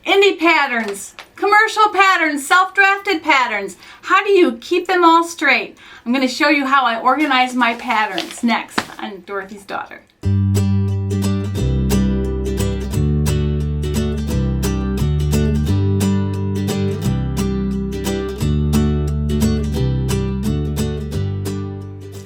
indie patterns, commercial patterns, self-drafted patterns. How do you keep them all straight? I'm going to show you how I organize my patterns next on Dorothy's Daughter.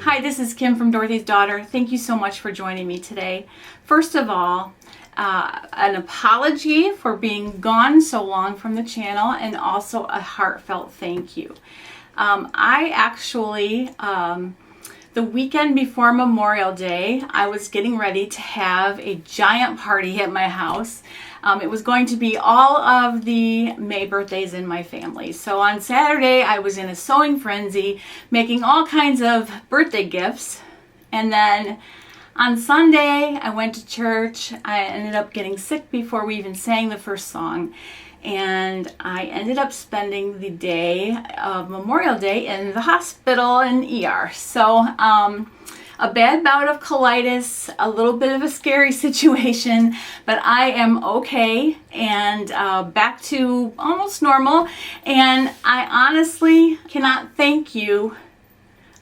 Hi, this is Kim from Dorothy's Daughter. Thank you so much for joining me today. First of all, an apology for being gone so long from the channel, and also a heartfelt thank you. I actually, the weekend before Memorial Day, I was getting ready to have a giant party at my house. It was going to be all of the May birthdays in my family. So on Saturday, I was in a sewing frenzy, making all kinds of birthday gifts. And then on Sunday, I went to church. I ended up getting sick before we even sang the first song. And I ended up spending the day of Memorial Day in the hospital in ER. So a bad bout of colitis, a little bit of a scary situation, but I am okay and back to almost normal. And I honestly cannot thank you.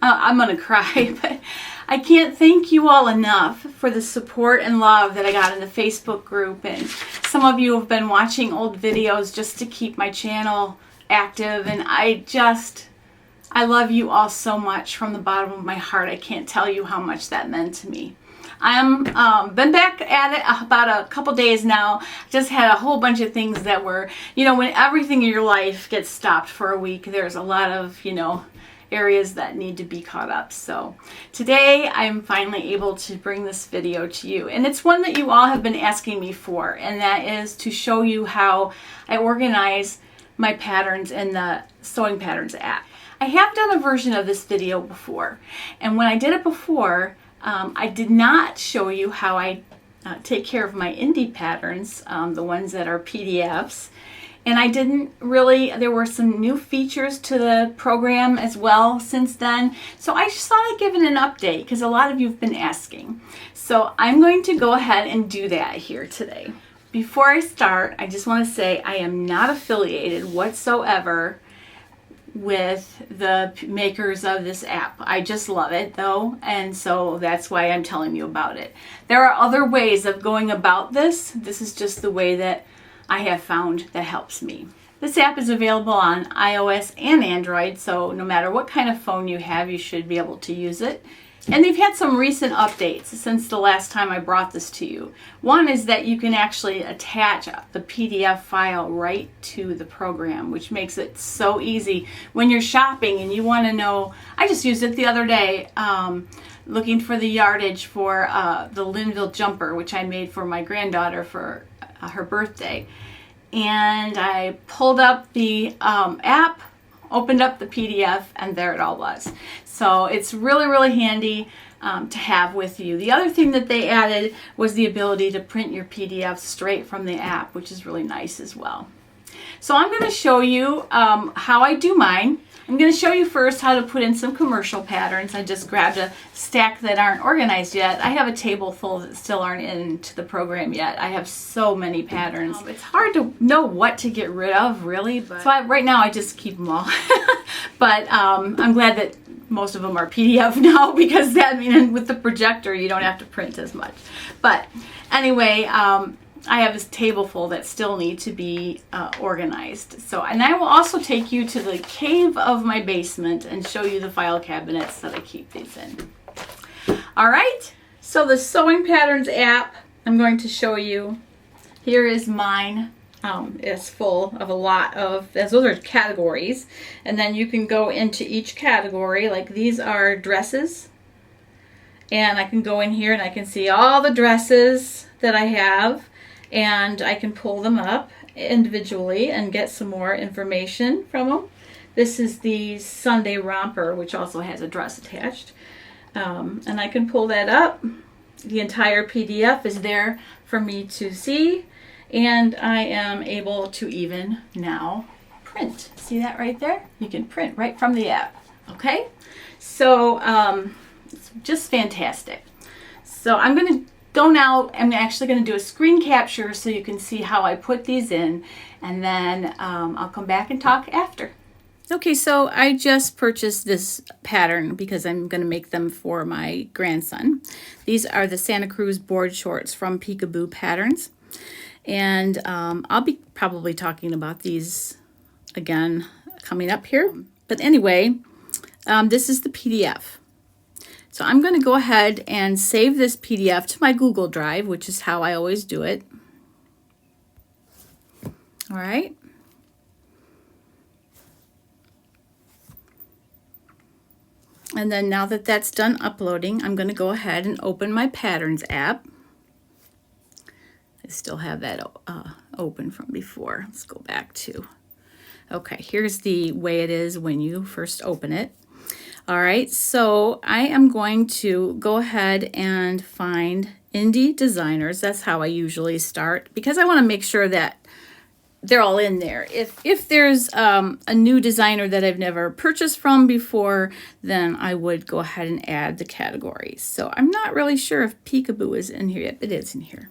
I'm gonna cry, but I can't thank you all enough for the support and love that I got in the Facebook group. And some of you have been watching old videos just to keep my channel active. And I love you all so much from the bottom of my heart. I can't tell you how much that meant to me. I'm been back at it about a couple days now. Just had a whole bunch of things that were, when everything in your life gets stopped for a week, there's a lot of, areas that need to be caught up. So today I'm finally able to bring this video to you, and it's one that you all have been asking me for, and that is to show you how I organize my patterns in the Sewing Patterns app. I have done a version of this video before, and when I did it before, I did not show you how I take care of my indie patterns, the ones that are PDFs. And I didn't really, there were some new features to the program as well since then. So I just thought I'd give it an update because a lot of you have been asking. So I'm going to go ahead and do that here today. Before I start, I just want to say I am not affiliated whatsoever with the makers of this app. I just love it though, and so that's why I'm telling you about it. There are other ways of going about this. This is just the way that I have found that helps me. This app is available on iOS and Android, so no matter what kind of phone you have, you should be able to use it. And they've had some recent updates since the last time I brought this to you. One is that you can actually attach the PDF file right to the program, which makes it so easy when you're shopping and you want to know. I just used it the other day looking for the yardage for the Linville jumper, which I made for my granddaughter for her birthday. And I pulled up the app, opened up the PDF, and there it all was. So it's really, really handy to have with you. The other thing that they added was the ability to print your PDF straight from the app, which is really nice as well. So I'm going to show you how I do mine. I'm going to show you first how to put in some commercial patterns. I just grabbed a stack that aren't organized yet. I have a table full that still aren't into the program yet. I have so many patterns. It's hard to know what to get rid of, really. So right now I just keep them all. But I'm glad that most of them are PDF now, because that means with the projector you don't have to print as much. But anyway, I have this table full that still need to be organized. And I will also take you to the cave of my basement and show you the file cabinets that I keep these in. All right, so the Sewing Patterns app, I'm going to show you. Here is mine. It's full of a lot of, those are categories. And then you can go into each category, like these are dresses. And I can go in here and I can see all the dresses that I have. And I can pull them up individually and get some more information from them. This is the Sunday romper, which also has a dress attached. And I can pull that up. The entire PDF is there for me to see. And I am able to even now print. See that right there? You can print right from the app. Okay? So it's just fantastic. So I'm going to go now. I'm actually going to do a screen capture so you can see how I put these in, and then I'll come back and talk after. Okay, so I just purchased this pattern because I'm going to make them for my grandson. These are the Santa Cruz board shorts from Peekaboo Patterns. And I'll be probably talking about these again coming up here. But anyway, this is the PDF. So I'm going to go ahead and save this PDF to my Google Drive, which is how I always do it. All right. And then now that that's done uploading, I'm going to go ahead and open my Patterns app. I still have that open from before. Let's go back to, okay, here's the way it is when you first open it. All right, so I am going to go ahead and find indie designers. That's how I usually start because I want to make sure that they're all in there. If there's a new designer that I've never purchased from before, then I would go ahead and add the categories. So I'm not really sure if Peekaboo is in here yet. It is in here.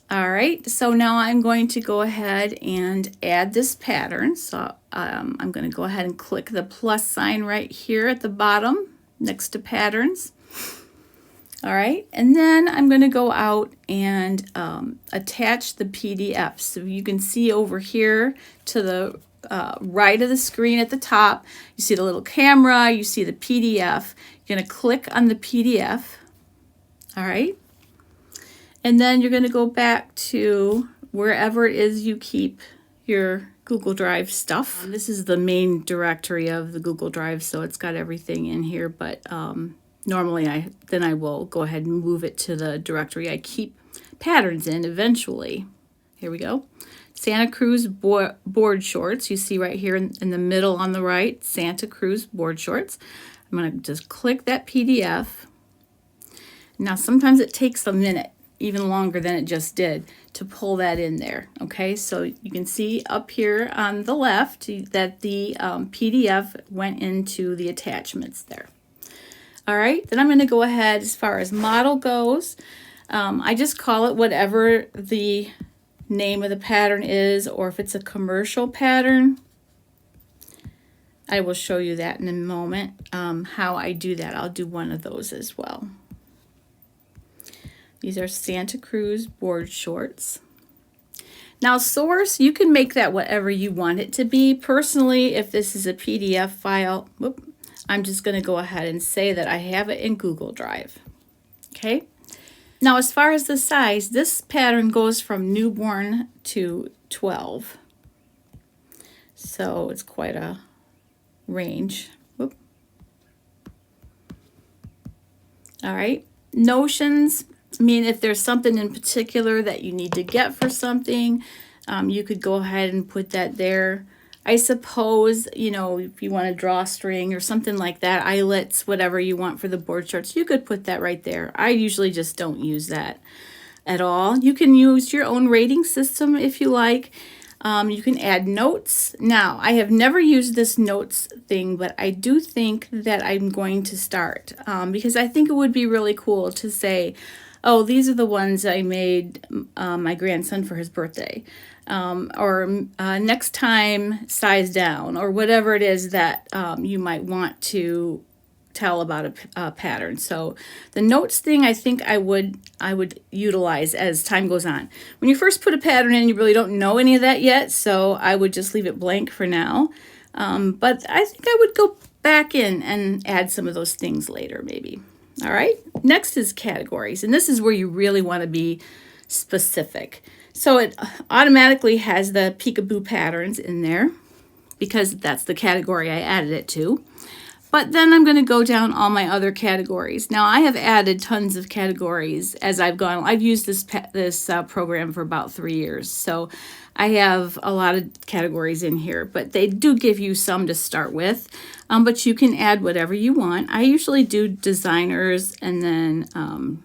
All right, so now I'm going to go ahead and add this pattern. So I'm going to go ahead and click the plus sign right here at the bottom next to patterns. All right, and then I'm going to go out and attach the PDF. So you can see over here to the right of the screen at the top, you see the little camera, you see the PDF. You're going to click on the PDF. All right. And then you're going to go back to wherever it is you keep your Google Drive stuff. This is the main directory of the Google Drive, so it's got everything in here, but normally I will go ahead and move it to the directory I keep patterns in eventually. Here we go. Santa Cruz board shorts. You see right here in the middle on the right, Santa Cruz board shorts. I'm going to just click that PDF. Now sometimes it takes a minute, even longer than it just did, to pull that in there. Okay, so you can see up here on the left that the PDF went into the attachments there. All right, then I'm going to go ahead as far as model goes. I just call it whatever the name of the pattern is, or if it's a commercial pattern, I will show you that in a moment, how I do that. I'll do one of those as well. These are Santa Cruz board shorts. Now source, you can make that whatever you want it to be. Personally, if this is a PDF file, I'm just going to go ahead and say that I have it in Google Drive. Okay. Now as far as the size, this pattern goes from newborn to 12. So it's quite a range. All right. Notions. I mean, if there's something in particular that you need to get for something, you could go ahead and put that there. I suppose, you know, if you want to draw string or something like that, eyelets, whatever you want for the board shorts, you could put that right there. I usually just don't use that at all. You can use your own rating system if you like. You can add notes. Now, I have never used this notes thing, but I do think that I'm going to start because I think it would be really cool to say, oh, these are the ones I made my grandson for his birthday. Or next time, size down, or whatever it is that you might want to tell about a pattern. So the notes thing, I think I would utilize as time goes on. When you first put a pattern in, you really don't know any of that yet, so I would just leave it blank for now. But I think I would go back in and add some of those things later, maybe. All right, next is categories, and this is where you really want to be specific. So it automatically has the Peekaboo patterns in there because that's the category I added it to. But then I'm going to go down all my other categories. Now I have added tons of categories as I've gone. I've used this program for about 3 years, so I have a lot of categories in here, but they do give you some to start with. But you can add whatever you want. I usually do designers and then,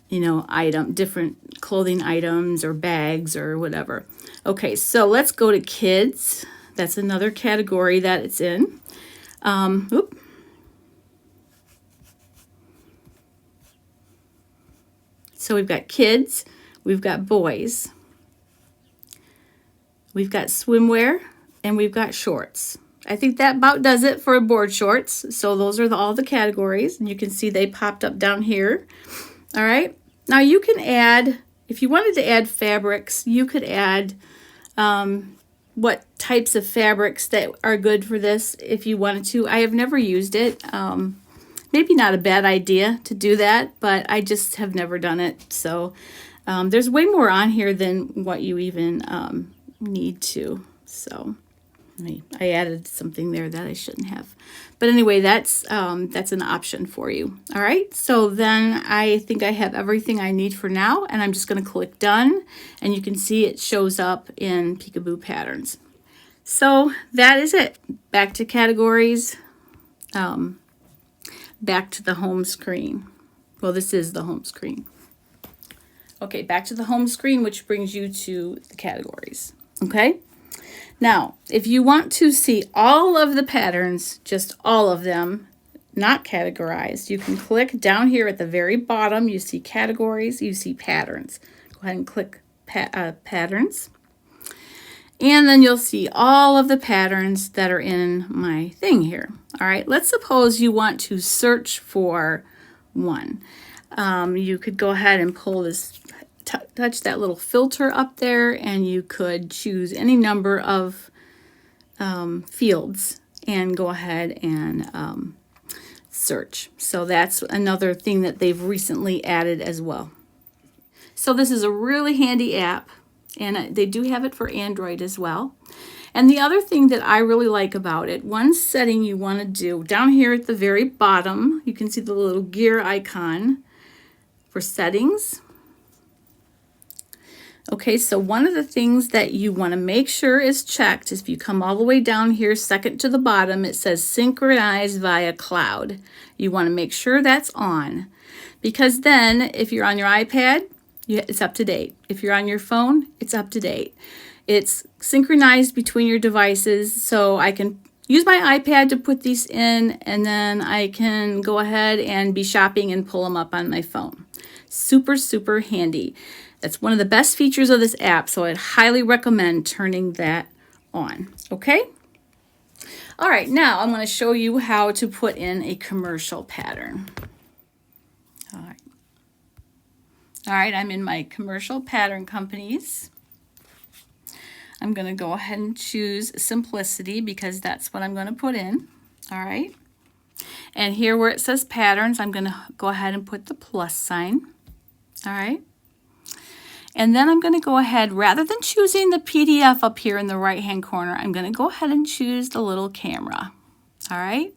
you know, different clothing items or bags or whatever. Okay, so let's go to kids. That's another category that it's in. So we've got kids, we've got boys, we've got swimwear, and we've got shorts. I think that about does it for board shorts. So those are all the categories, and you can see they popped up down here. All right. Now you can add, if you wanted to add fabrics, you could add what types of fabrics that are good for this if you wanted to. I have never used it. Maybe not a bad idea to do that, but I just have never done it. So there's way more on here than what you even need to. So I added something there that I shouldn't have. But anyway, that's an option for you. All right, so then I think I have everything I need for now, and I'm just going to click done, and you can see it shows up in Peekaboo Patterns. So that is it. Back to categories, back to the home screen. Well, this is the home screen. Okay, back to the home screen, which brings you to the categories. Okay. Now, if you want to see all of the patterns, just all of them, not categorized, you can click down here at the very bottom. You see categories, you see patterns. Go ahead and click patterns. And then you'll see all of the patterns that are in my thing here. All right, let's suppose you want to search for one. You could go ahead and pull this, touch that little filter up there, and you could choose any number of fields and go ahead and search. So that's another thing that they've recently added as well. So this is a really handy app, and they do have it for Android as well. And the other thing that I really like about it, one setting you want to do, down here at the very bottom, you can see the little gear icon for settings. Okay, so one of the things that you want to make sure is checked is if you come all the way down here, second to the bottom, it says Synchronize via cloud. You want to make sure that's on, because then if you're on your iPad, it's up to date. If you're on your phone, it's up to date. It's synchronized between your devices, so I can use my iPad to put these in, and then I can go ahead and be shopping and pull them up on my phone. Super, super handy. That's one of the best features of this app, so I'd highly recommend turning that on, okay? All right, now I'm going to show you how to put in a commercial pattern. All right, I'm in my commercial pattern companies. I'm going to go ahead and choose Simplicity because that's what I'm going to put in, all right? And here where it says patterns, I'm going to go ahead and put the plus sign, all right? And then I'm going to go ahead, rather than choosing the PDF up here in the right-hand corner, I'm going to go ahead and choose the little camera. All right?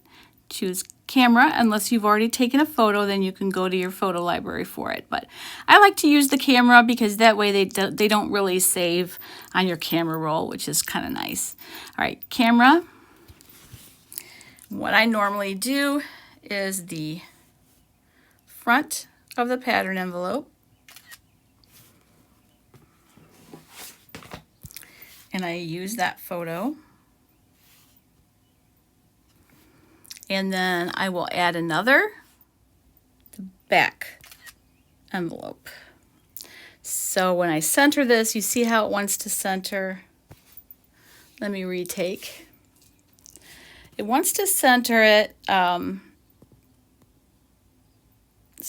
Choose camera. Unless you've already taken a photo, then you can go to your photo library for it. But I like to use the camera because that way they don't really save on your camera roll, which is kind of nice. All right, camera. What I normally do is the front of the pattern envelope. And I use that photo. And then I will add another, the back envelope. So when I center this, you see how it wants to center. Let me retake. It wants to center it. So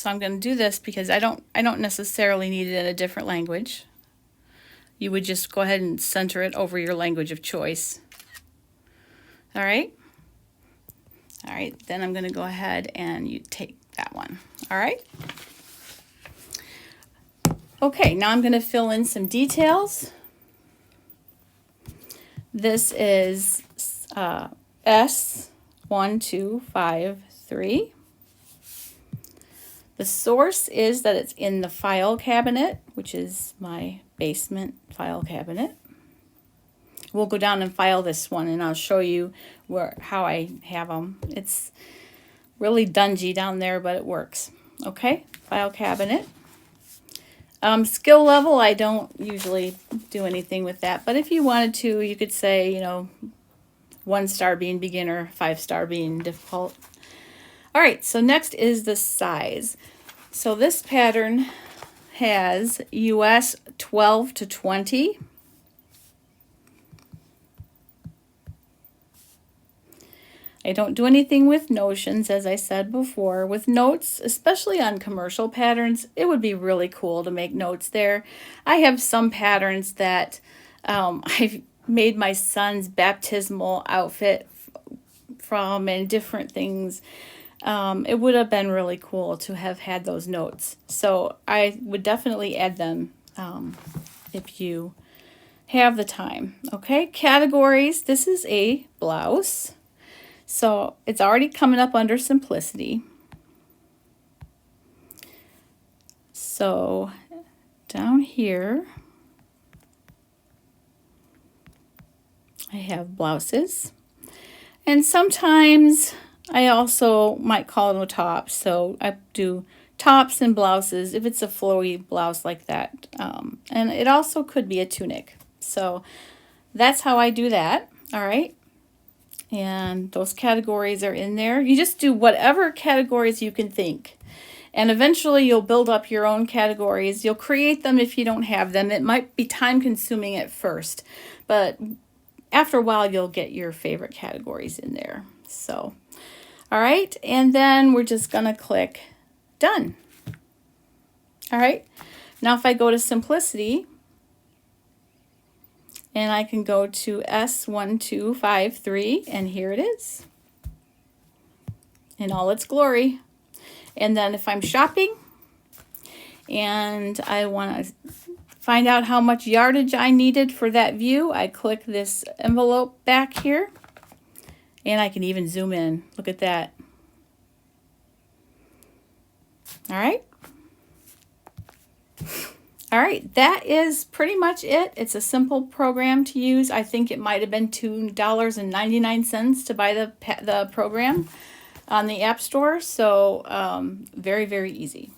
I'm going to do this because I don't necessarily need it in a different language. You would just go ahead and center it over your language of choice. All right. All right, then I'm going to go ahead and you take that one. All right. Okay, now I'm going to fill in some details. This is S1253. The source is that it's in the file cabinet, which is my basement file cabinet. We'll go down and file this one, and I'll show you how I have them. It's really dungy down there, but it works. Okay, file cabinet. Skill level, I don't usually do anything with that, but if you wanted to, you could say, 1 star being beginner, 5 star being difficult. All right, so next is the size. So this pattern has US 12 to 20. I don't do anything with notions, as I said before. With notes, especially on commercial patterns, it would be really cool to make notes there. I have some patterns that I've made my son's baptismal outfit from and different things. It would have been really cool to have had those notes. So I would definitely add them if you have the time. Okay, categories. This is a blouse. So it's already coming up under simplicity. So down here, I have blouses. And sometimes I also might call them a top. So I do tops and blouses if it's a flowy blouse like that. And it also could be a tunic. So that's how I do that. All right. And those categories are in there. You just do whatever categories you can think. And eventually you'll build up your own categories. You'll create them if you don't have them. It might be time consuming at first, but after a while you'll get your favorite categories in there. So, all right. And then we're just going to click done. All right. Now if I go to simplicity, and I can go to S1253, and here it is in all its glory. And then if I'm shopping and I want to find out how much yardage I needed for that view, I click this envelope back here, and I can even zoom in. Look at that. All right. All right, that is pretty much it. It's a simple program to use. I think it might have been $2.99 to buy the program on the App Store. So very, very easy.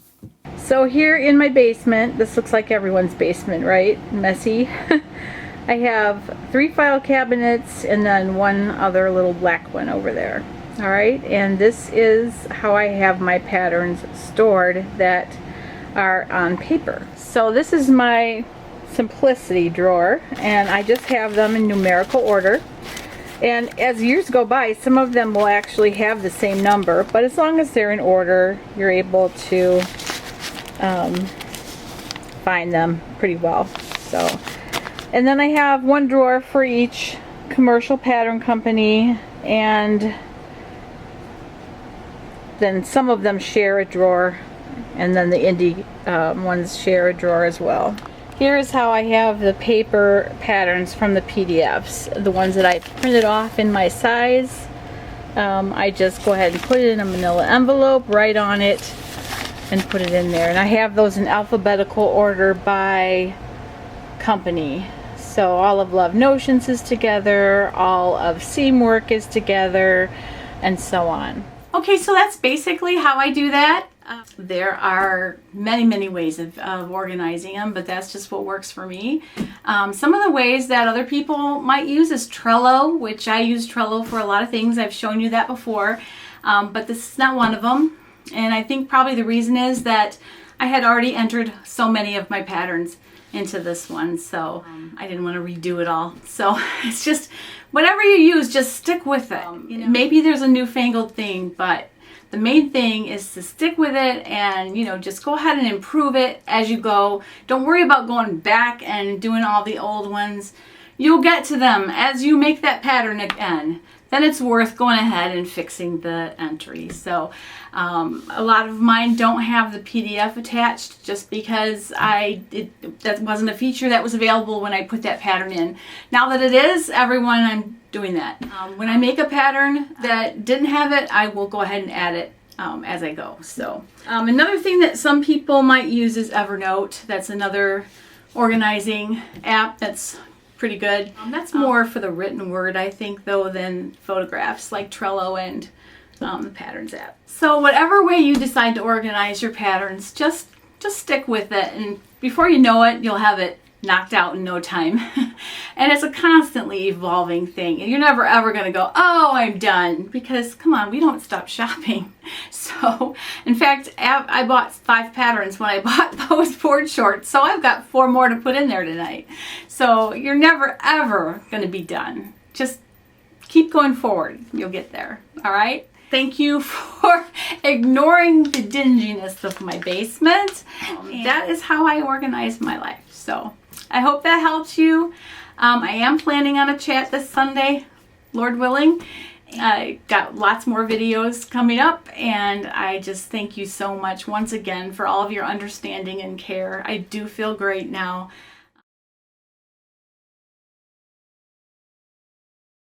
So here in my basement, this looks like everyone's basement, right? Messy. I have 3 file cabinets and then one other little black one over there. All right, and this is how I have my patterns stored that are on paper. So this is my simplicity drawer, and I just have them in numerical order. And as years go by, some of them will actually have the same number, but as long as they're in order, you're able to find them pretty well. So, and then I have one drawer for each commercial pattern company, and then some of them share a drawer, and then the indie ones share a drawer as well. Here is how I have the paper patterns from the PDFs. The ones that I printed off in my size, I just go ahead and put it in a manila envelope, write on it, and put it in there. And I have those in alphabetical order by company. So all of Love Notions is together, all of Seamwork is together, and so on. Okay, so that's basically how I do that. There are many ways of organizing them, but that's just what works for me. Some of the ways that other people might use is Trello, which I use Trello for a lot of things. I've shown you that before, but this is not one of them. And I think probably the reason is that I had already entered so many of my patterns into this one, so I didn't want to redo it all. So it's just whatever you use, just stick with it. You know, maybe there's a newfangled thing, but the main thing is to stick with it and, you know, just go ahead and improve it as you go. Don't worry about going back and doing all the old ones. You'll get to them as you make that pattern again. Then it's worth going ahead and fixing the entry. So a lot of mine don't have the PDF attached just because that wasn't a feature that was available when I put that pattern in. Now that it is, everyone, I'm doing that. When I make a pattern that didn't have it, I will go ahead and add it as I go. So another thing that some people might use is Evernote. That's another organizing app that's pretty good. That's more for the written word, I think, though, than photographs like Trello and the Patterns app. So whatever way you decide to organize your patterns, just stick with it, and before you know it, you'll have it knocked out in no time. And it's a constantly evolving thing. And you're never ever going to go, oh, I'm done. Because come on, we don't stop shopping. So, in fact, I bought 5 patterns when I bought those board shorts. So I've got 4 more to put in there tonight. So you're never ever going to be done. Just keep going forward. You'll get there. All right? Thank you for ignoring the dinginess of my basement. That is how I organize my life. So I hope that helps you. I am planning on a chat this Sunday, Lord willing. I got lots more videos coming up, and I just thank you so much once again for all of your understanding and care. I do feel great now.